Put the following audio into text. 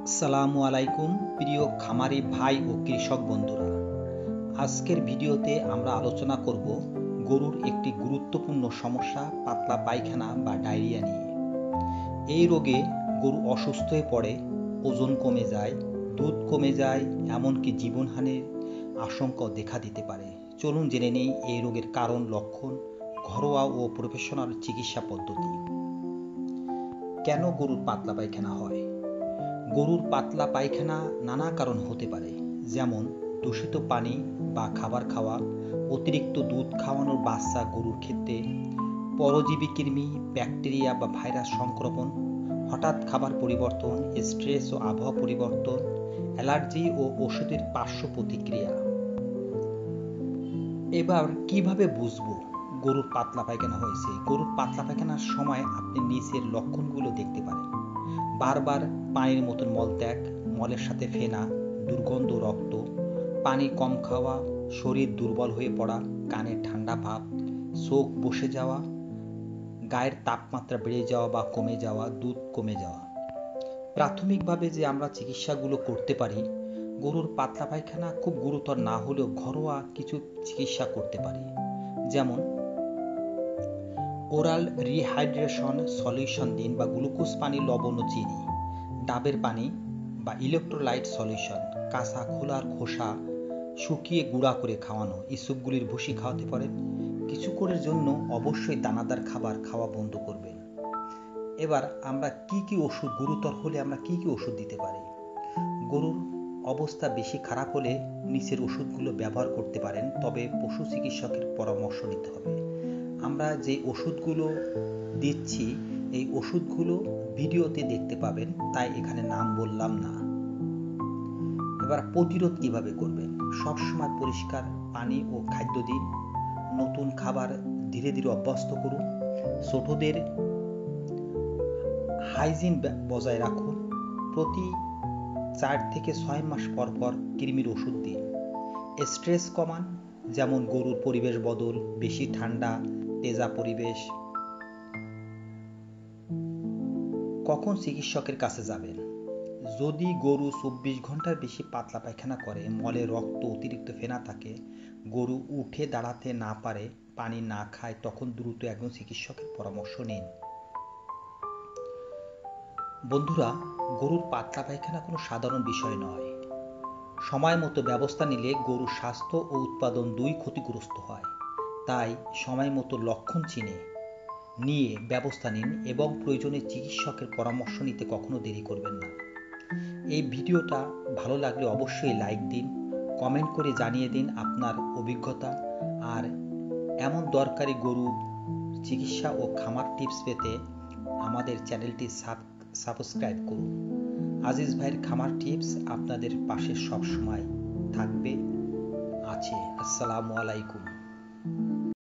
আসসালামু আলাইকুম প্রিয় খামারি ভাই ও কৃষক বন্ধুরা। আজকের ভিডিওতে আমরা আলোচনা করব গরুর একটি গুরুত্বপূর্ণ সমস্যা পাতলা পায়খানা বা ডায়রিয়া নিয়ে। এই রোগে গরু অসুস্থ হয়ে পড়ে, ওজন কমে যায়, দুধ কমে যায়, এমনকি জীবনহানির আশঙ্কাও দেখা দিতে পারে। চলুন জেনে নেই এই রোগের কারণ, লক্ষণ, ঘরোয়া ও প্রফেশনাল চিকিৎসা পদ্ধতি। কেন গরুর পাতলা পায়খানা হয়? গরুর পাতলা পায়খানা নানা কারণ হতে পারে, যেমন দূষিত পানি বা খাবার খাওয়া, অতিরিক্ত দুধ খাওয়ানোর বাচ্চা গরুর ক্ষেত্রে, পরজীবী কৃমি, ব্যাকটেরিয়া বা ভাইরাস সংক্রমণ, হঠাৎ খাবার পরিবর্তন, স্ট্রেস ও আবহাওয়া পরিবর্তন, অ্যালার্জি ও ওষুধের পার্শ্ব প্রতিক্রিয়া। এবার কিভাবে বুঝবো গরুর পাতলা পায়খানা হয়েছে? গরুর পাতলা পায়খানার সময় আপনি নিচের লক্ষণগুলো দেখতে পারেন: বারবার পানির মতন মলত্যাগ, মলের সাথে ফেনা, দুর্গন্ধ রক্ত, পানি কম খাওয়া, শরীর দুর্বল হয়ে পড়া, কানে ঠান্ডা ভাব, চোখ বসে যাওয়া, গায়ের তাপমাত্রা বেড়ে যাওয়া বা কমে যাওয়া, দুধ কমে যাওয়া। প্রাথমিকভাবে যে আমরা চিকিৎসাগুলো করতে পারি, গরুর পাতলা পায়খানা খুব গুরুতর না হলেও ঘরোয়া কিছু চিকিৎসা করতে পারি, যেমন ওরাল রিহাইড্রেশন সলিউশন দিন বা গ্লুকোজ পানি, লবণ ও চিনি, ডাবের পানি বা ইলেকট্রোলাইট সলিউশন, কাঁচা খোলার খোসা শুকিয়ে গুঁড়া করে খাওয়ানো, ইসবগুলির ভুসি খাওয়াতে পারেন। কিছুক্ষণের জন্য অবশ্যই দানাদার খাবার খাওয়া বন্ধ করবেন। এবার আমরা কি ওষুধ, গুরুতর হলে আমরা কি ওষুধ দিতে পারি? গরুর অবস্থা বেশি খারাপ হলে নিচের ওষুধগুলো ব্যবহার করতে পারেন, তবে পশু চিকিৎসকের পরামর্শ নিতে হবে। আমরা যে ওষুধগুলো দিচ্ছি এই ওষুধগুলো ভিডিওতে দেখতে পাবেন, তাই এখানে নাম বললাম না। এবার প্রতিরোধ কিভাবে করবেন? সবসময় পরিষ্কার পানি ও খাদ্য দিন, নতুন খাবার ধীরে ধীরে অভ্যস্ত করুন, ছোটদের হাইজিন বজায় রাখুন, প্রতি 4 থেকে 6 মাস পর পর কৃমির ওষুধ দিন। স্ট্রেস কমান, যেমন গরুর পরিবেশ বদল, বেশি ঠান্ডা, তেজা পরিবেশ। কখন চিকিৎসকের কাছে যাবেন? যদি গরু 24 ঘন্টার বেশি পাতলা পায়খানা করে, মলে রক্ত, অতিরিক্ত ফেনা থাকে, গরু উঠে দাঁড়াতে না পারে, পানি না খায়, তখন দ্রুত একজন চিকিৎসকের পরামর্শ নিন। বন্ধুরা, গরুর পাতলা পায়খানা কোনো সাধারণ বিষয় নয়। সময় মতো ব্যবস্থা নিলে গরুর স্বাস্থ্য ও উৎপাদন দুই ক্ষতিগ্রস্ত হয়। তাই সময় মতো লক্ষণ চিনে নিয়ে ব্যবস্থা নিন এবং প্রয়োজনে চিকিৎসকের পরামর্শ নিতে কখনো দেরি করবেন না। এই ভিডিওটা ভালো লাগলে অবশ্যই লাইক দিন, কমেন্ট করে জানিয়ে দিন আপনার অভিজ্ঞতা, আর এমন দরকারি গরু চিকিৎসা ও খামার টিপস পেতে আমাদের চ্যানেলটি সাবস্ক্রাইব করুন। আজিজ ভাইয়ের খামার টিপস আপনাদের পাশে সবসময় থাকবে, আছে। আসসালামু আলাইকুম।